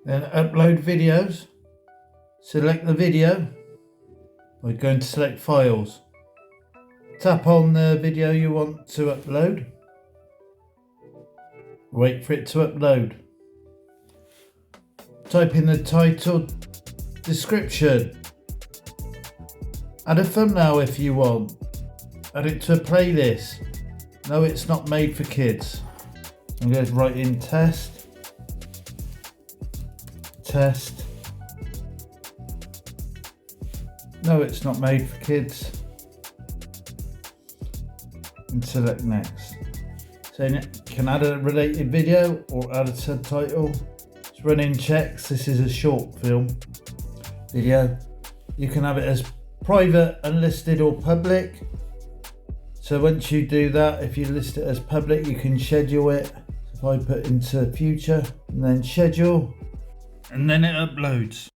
Then upload videos. Select the video by going to select files. Tap on the video you want to upload. Wait for it to upload. Type in the title, description. Add a thumbnail if you want. Add it to a playlist. No, it's not made for kids. I'm going to write in test. No, it's not made for kids. And select next. So you can add a related video or add a subtitle. It's running checks. This is a short film video. You can have it as private, unlisted or public. So once you do that, if you list it as public, you can schedule it. If I put into future and then schedule, and then it uploads.